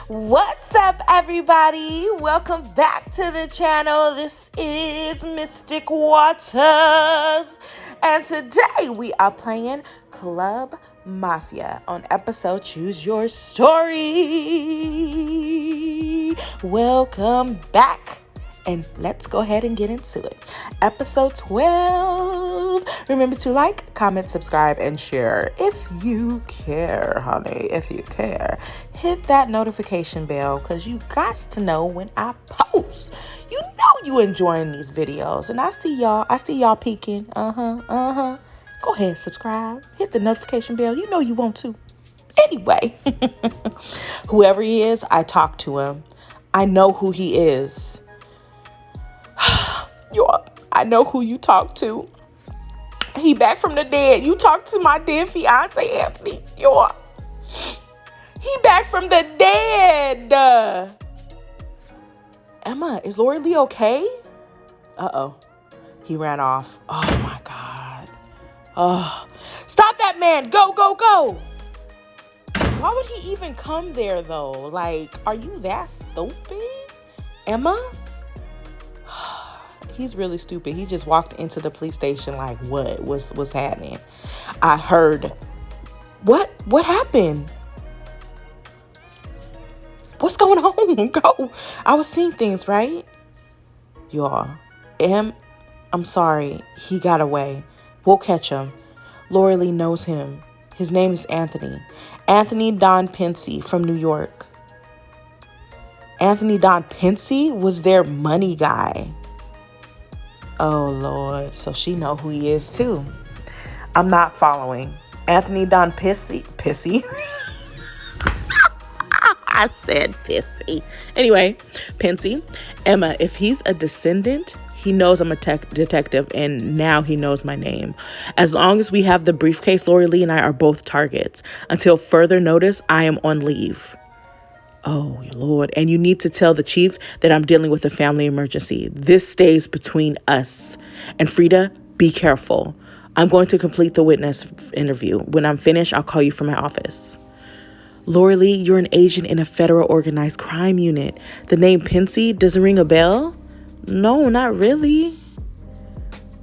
What's up, everybody? Welcome back to the channel. This is Mystic Waterz, and today we are playing Club Mafia on episode Choose Your Story. Welcome back, and let's go ahead and get into it. Episode 12. Remember to like, comment, subscribe, and share if you care, honey. If you care, hit that notification bell because you got to know when I post. You know you enjoying these videos, and I see y'all peeking. Go ahead, subscribe, hit the notification bell. You know you want to. Anyway, whoever he is, I talk to him. I know who he is. I know who you talk to. He back from the dead. You talk to my dead fiance, Anthony. He back from the dead. Emma, is Lori Lee okay? Uh-oh. He ran off. Oh, my God. Oh, stop that man. Go, go, go. Why would he even come there, though? Like, are you that stupid? Emma? He's really stupid. He just walked into the police station like, what's happening? I heard. What happened? What's going on? Go. I was seeing things, right? Y'all. I'm sorry. He got away. We'll catch him. Lori Lee knows him. His name is Anthony. Anthony Don Pensy from New York. Anthony Don Pensy was their money guy. Oh, Lord. So she know who he is, too. I'm not following. Anthony Don Pissy. I said pissy. Anyway, Pensy. Emma, if he's a descendant, he knows I'm a detective, and now he knows my name. As long as we have the briefcase, Lori Lee and I are both targets. Until further notice, I am on leave. Oh, Lord. And you need to tell the chief that I'm dealing with a family emergency. This stays between us. And Frida, be careful. I'm going to complete the witness interview. When I'm finished, I'll call you from my office. Lori Lee, you're an agent in a federal organized crime unit. The name Pensy doesn't ring a bell? No, not really.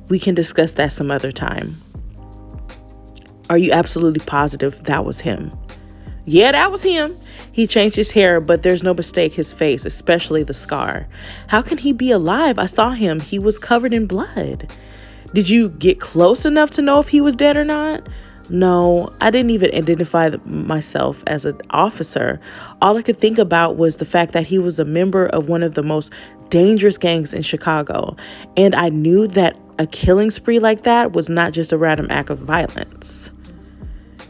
We can discuss that some other time. Are you absolutely positive that was him? Yeah, that was him. He changed his hair, but there's no mistake his face, especially the scar. How can he be alive? I saw him. He was covered in blood. Did you get close enough to know if he was dead or not? No, I didn't even identify myself as an officer. All I could think about was the fact that he was a member of one of the most dangerous gangs in Chicago. And I knew that a killing spree like that was not just a random act of violence.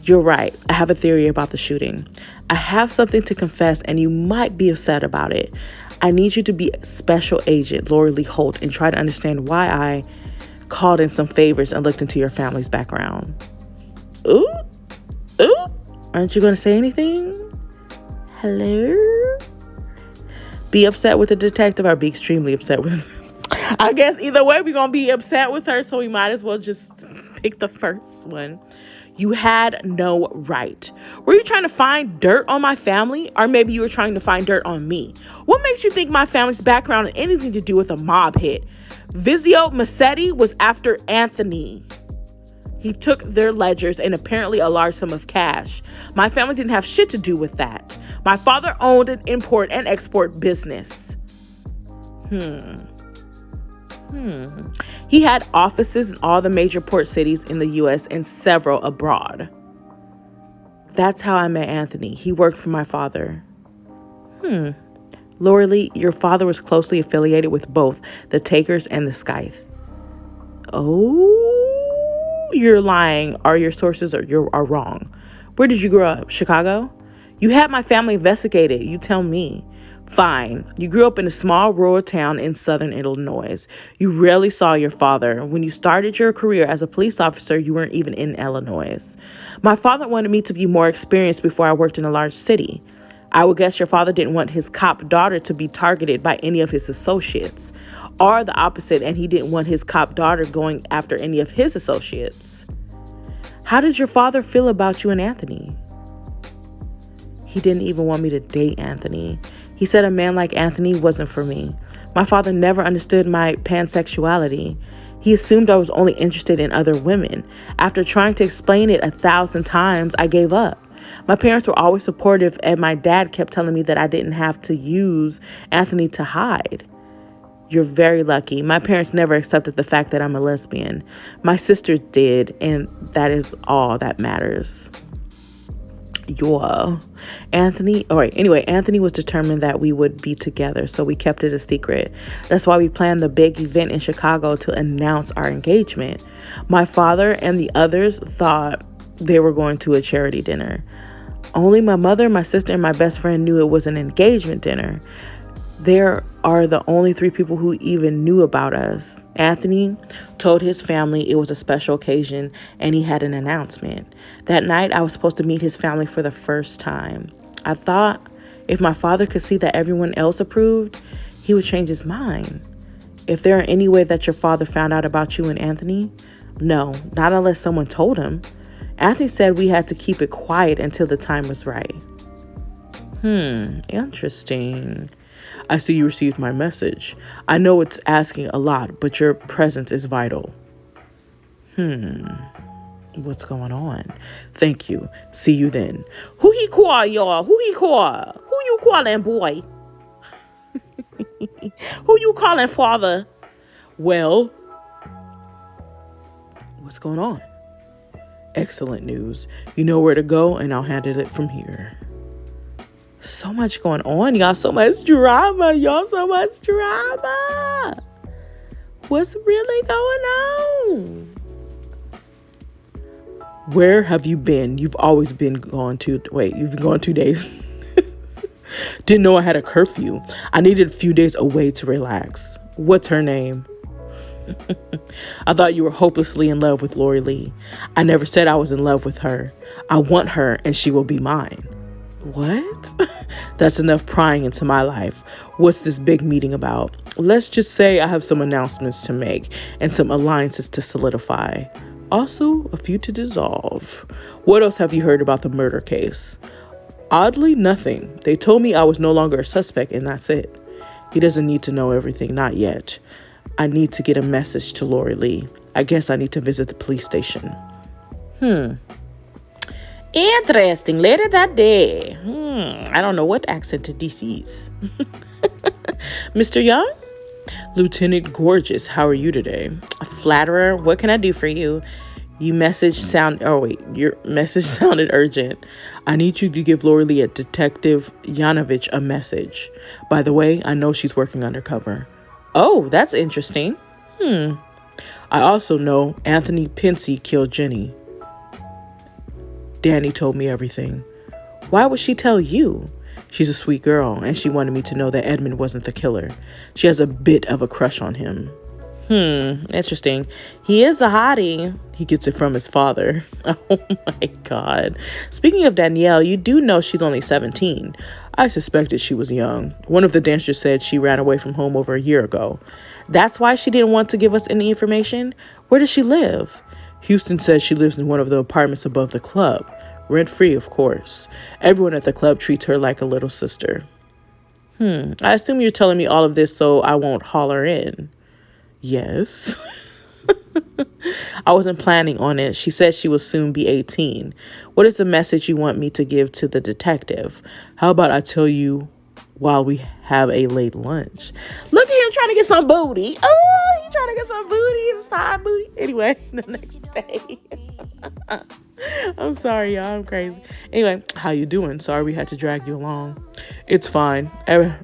You're right. I have a theory about the shooting. I have something to confess, and you might be upset about it. I need you to be Special Agent Lori Lee Holt and try to understand why I called in some favors and looked into your family's background. Ooh. Aren't you going to say anything? Hello? Be upset with the detective or be extremely upset with I guess either way, we're going to be upset with her, so we might as well just pick the first one. You had no right. Were you trying to find dirt on my family? Or maybe you were trying to find dirt on me? What makes you think my family's background had anything to do with a mob hit? Vizio Massetti was after Anthony. He took their ledgers and apparently a large sum of cash. My family didn't have shit to do with that. My father owned an import and export business. He had offices in all the major port cities in the U.S. and several abroad. That's how I met Anthony. He worked for my father. Lori Lee, your father was closely affiliated with both the Takers and the Scythe. Oh, you're lying, or your sources are wrong. Where did you grow up? Chicago? You had my family investigated. You tell me. Fine. You grew up in a small rural town in southern Illinois. You rarely saw your father. When you started your career as a police officer, you weren't even in Illinois. My father wanted me to be more experienced before I worked in a large city. I would guess your father didn't want his cop daughter to be targeted by any of his associates, or the opposite, and he didn't want his cop daughter going after any of his associates. How did your father feel about you and Anthony? He didn't even want me to date Anthony. He said a man like Anthony wasn't for me. My father never understood my pansexuality. He assumed I was only interested in other women. After trying to explain it 1,000 times, I gave up. My parents were always supportive, and my dad kept telling me that I didn't have to use Anthony to hide. You're very lucky. My parents never accepted the fact that I'm a lesbian. My sister did, and that is all that matters. Anthony was determined that we would be together, so we kept it a secret. That's why we planned the big event in Chicago to announce our engagement. My father and the others thought they were going to a charity dinner. Only my mother, my sister, and my best friend knew it was an engagement dinner. There are the only 3 people who even knew about us. Anthony told his family it was a special occasion and he had an announcement. That night, I was supposed to meet his family for the first time. I thought if my father could see that everyone else approved, he would change his mind. If there are any way that your father found out about you and Anthony, no, not unless someone told him. Anthony said we had to keep it quiet until the time was right. Interesting. I see you received my message. I know it's asking a lot, but your presence is vital. What's going on? Thank you. See you then. Who he call, y'all? Who he call? Who you calling, boy? Who you calling, father? Well, what's going on? Excellent news. You know where to go, and I'll handle it from here. So much going on, y'all. So much drama, y'all. So much drama. What's really going on? Where have you been? You've been gone 2 days. Didn't know I had a curfew. I needed a few days away to relax. What's her name? I thought you were hopelessly in love with Lori Lee. I never said I was in love with her. I want her and she will be mine. What? That's enough prying into my life. What's this big meeting about? Let's just say I have some announcements to make and some alliances to solidify. Also, a few to dissolve. What else have you heard about the murder case? Oddly, nothing. They told me I was no longer a suspect and that's it. He doesn't need to know everything, not yet. I need to get a message to Lori Lee. I guess I need to visit the police station. Interesting. Later that day. I don't know what accent to DC's. Mr. Young? Lieutenant Gorgeous, how are you today? A flatterer, what can I do for you? Your message sounded urgent. I need you to give Lori Lee a Detective Yanovich a message. By the way, I know she's working undercover. Oh, that's interesting. I also know Anthony Pensy killed Jenny. Danny told me everything. Why would she tell you? She's a sweet girl, and she wanted me to know that Edmund wasn't the killer. She has a bit of a crush on him. Interesting. He is a hottie. He gets it from his father. Oh my God. Speaking of Danielle, you do know she's only 17. I suspected she was young. One of the dancers said she ran away from home over a year ago. That's why she didn't want to give us any information? Where does she live? Houston says she lives in one of the apartments above the club. Rent-free, of course. Everyone at the club treats her like a little sister. I assume you're telling me all of this so I won't holler in. Yes. I wasn't planning on it. She said she will soon be 18. What is the message you want me to give to the detective? How about I tell you while we have a late lunch? Look at him trying to get some booty. Oh, he's trying to get some booty, side booty. Anyway, the next day. I'm sorry, y'all. I'm crazy. Anyway, how you doing? Sorry we had to drag you along. It's fine.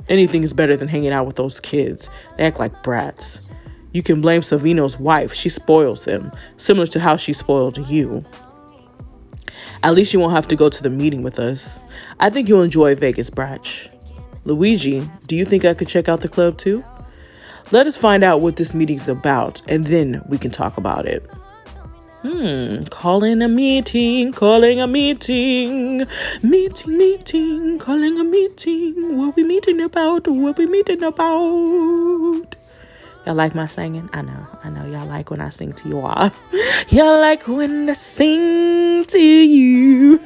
Anything is better than hanging out with those kids. They act like brats. You can blame Savino's wife. She spoils him, similar to how she spoiled you. At least you won't have to go to the meeting with us. I think you'll enjoy Vegas, Bratch. Luigi, do you think I could check out the club too? Let us find out what this meeting's about, and then we can talk about it. Calling a meeting. Calling a meeting. Calling a meeting. What we meeting about? Y'all like my singing? I know. Y'all like when I sing to you all. Y'all like when I sing to you.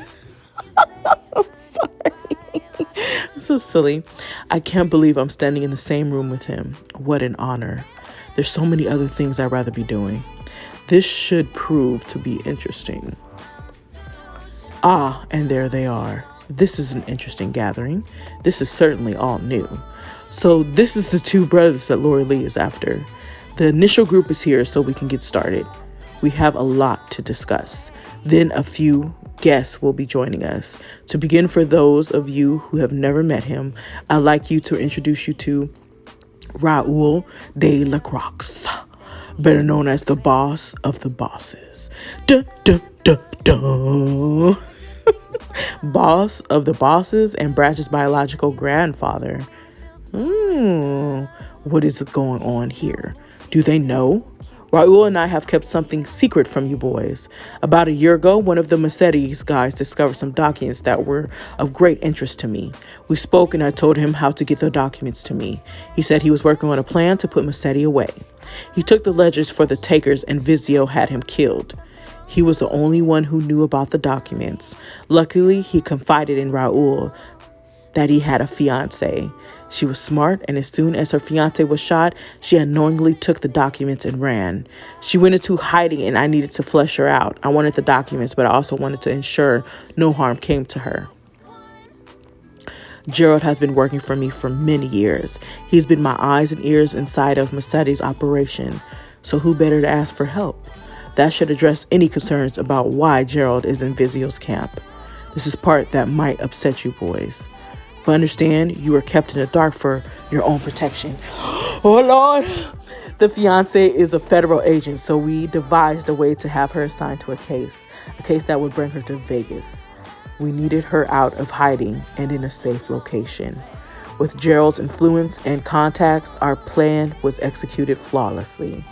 So silly. I can't believe I'm standing in the same room with him. What an honor. There's so many other things I'd rather be doing. This should prove to be interesting. Ah, and there they are. This is an interesting gathering. This is certainly all new. So this is the two brothers that Lori Lee is after. The initial group is here so we can get started. We have a lot to discuss. Then a few guests will be joining us. To begin, for those of you who have never met him, I'd like you to introduce you to Raul de la Croix, better known as the boss of the bosses. Duh, duh, duh, duh. Boss of the bosses and Bratch's biological grandfather. What is going on here? Do they know? Raul and I have kept something secret from you boys. About a year ago, one of the Massetti's guys discovered some documents that were of great interest to me. We spoke and I told him how to get the documents to me. He said he was working on a plan to put Massetti away. He took the ledgers for the takers and Vizio had him killed. He was the only one who knew about the documents. Luckily, he confided in Raul that he had a fiancée. She was smart, and as soon as her fiancé was shot, she unknowingly took the documents and ran. She went into hiding, and I needed to flush her out. I wanted the documents, but I also wanted to ensure no harm came to her. Gerald has been working for me for many years. He's been my eyes and ears inside of Massetti's operation. So who better to ask for help? That should address any concerns about why Gerald is in Vizio's camp. This is part that might upset you boys. But understand, you are kept in the dark for your own protection. Oh, Lord. The fiancé is a federal agent, so we devised a way to have her assigned to a case that would bring her to Vegas. We needed her out of hiding and in a safe location. With Gerald's influence and contacts, our plan was executed flawlessly.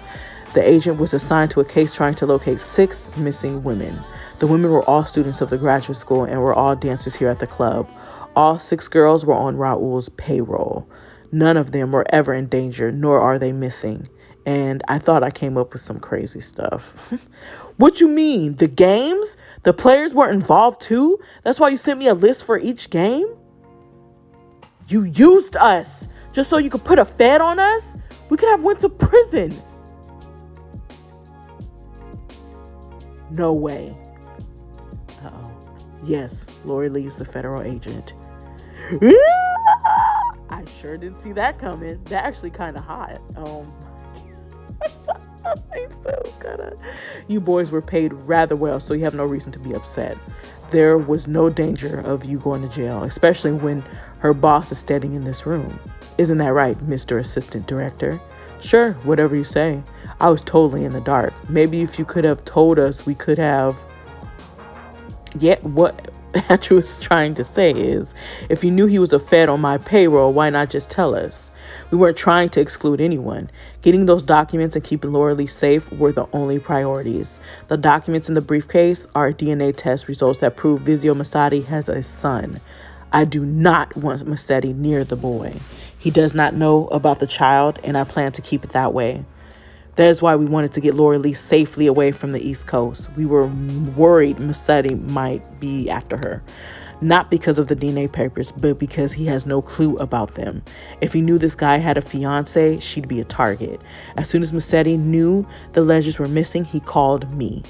The agent was assigned to a case trying to locate 6 missing women. The women were all students of the graduate school and were all dancers here at the club. All 6 girls were on Raul's payroll. None of them were ever in danger, nor are they missing. And I thought I came up with some crazy stuff. What you mean? The games? The players were involved too? That's why you sent me a list for each game? You used us just so you could put a fed on us? We could have went to prison. No way. Uh-oh. Yes, Lori Lee is the federal agent. I sure didn't see that coming. That actually kind of hot. You boys were paid rather well, so you have no reason to be upset. There was no danger of you going to jail, especially when her boss is standing in this room. Isn't that right, Mr. Assistant Director? Sure, whatever you say. I was totally in the dark. Maybe if you could have told us, we could have... Yeah, what Andrew was trying to say is, if you knew he was a fed on my payroll, why not just tell us? We weren't trying to exclude anyone. Getting those documents and keeping Lori Lee safe were the only priorities. The documents in the briefcase are DNA test results that prove Vizio Massetti has a son. I do not want Massetti near the boy. He does not know about the child, and I plan to keep it that way. That is why we wanted to get Lori Lee safely away from the East Coast. We were worried Massetti might be after her. Not because of the DNA papers, but because he has no clue about them. If he knew this guy had a fiance, she'd be a target. As soon as Massetti knew the ledgers were missing, he called me.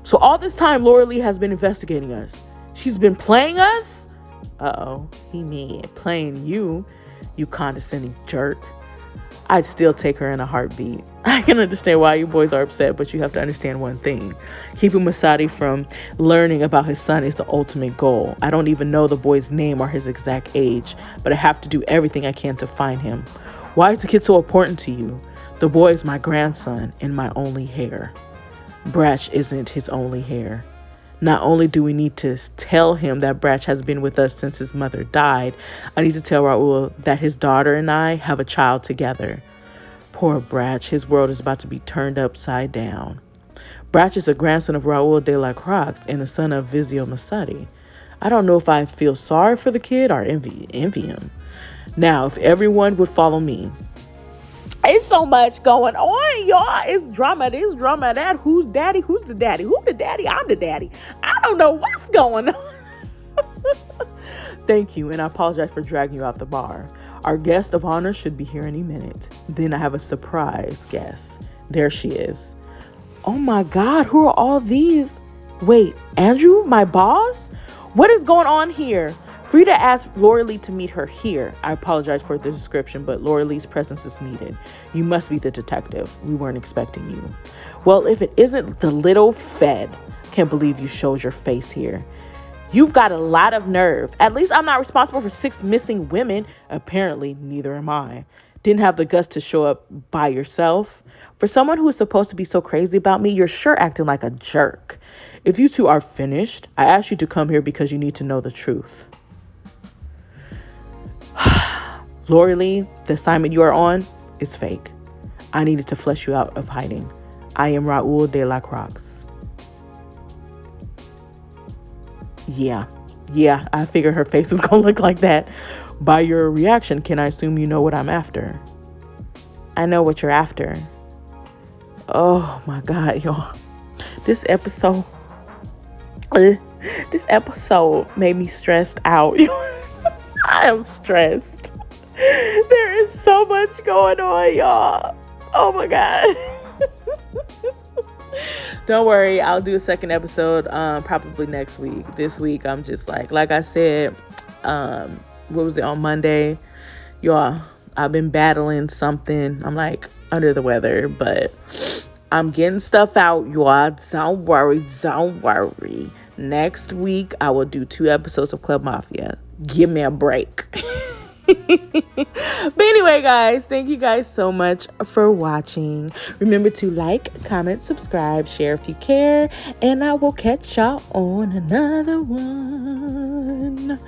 So all this time, Lori Lee has been investigating us. She's been playing us? Uh-oh, he mean playing you condescending jerk. I'd still take her in a heartbeat. I can understand why you boys are upset, but you have to understand one thing. Keeping Massetti from learning about his son is the ultimate goal. I don't even know the boy's name or his exact age, but I have to do everything I can to find him. Why is the kid so important to you? The boy is my grandson and my only heir. Bratch isn't his only heir. Not only do we need to tell him that Bratch has been with us since his mother died, I need to tell Raul that his daughter and I have a child together. Poor Bratch, his world is about to be turned upside down. Bratch is a grandson of Raul de la Croix and the son of Vizio Massetti. I don't know if I feel sorry for the kid or envy him. Now, if everyone would follow me. It's so much going on, y'all. It's drama this, drama that. Who's daddy? Who's the daddy? Who the daddy? I'm the daddy. I don't know what's going on. Thank you, and I apologize for dragging you out the bar. Our guest of honor should be here any minute. Then I have a surprise guest. There she is. Oh my God, who are all these? Wait, Andrew, my boss? What is going on here? Frida asked Laura Lee to meet her here. I apologize for the description, but Laura Lee's presence is needed. You must be the detective. We weren't expecting you. Well, if it isn't the little Fed, can't believe you showed your face here. You've got a lot of nerve. At least I'm not responsible for 6 missing women. Apparently, neither am I. Didn't have the guts to show up by yourself. For someone who is supposed to be so crazy about me, you're sure acting like a jerk. If you two are finished, I asked you to come here because you need to know the truth. Laura Lee, the assignment you are on is fake. I needed to flush you out of hiding. I am Raul de la Croix. Yeah, I figured her face was gonna look like that. By your reaction, can I assume you know what I'm after? I know what you're after. Oh my God, y'all. This episode made me stressed out. I am stressed. There is so much going on, y'all. Oh my God. Don't worry, I'll do a second episode probably next week. This week I'm just like I said, what was it, on Monday? Y'all, I've been battling something. I'm like under the weather, but I'm getting stuff out, y'all. Don't worry. Next week I will do 2 episodes of Club Mafia. Give me a break. But anyway, guys, thank you guys so much for watching. Remember to like, comment, subscribe, share if you care, and I will catch y'all on another one.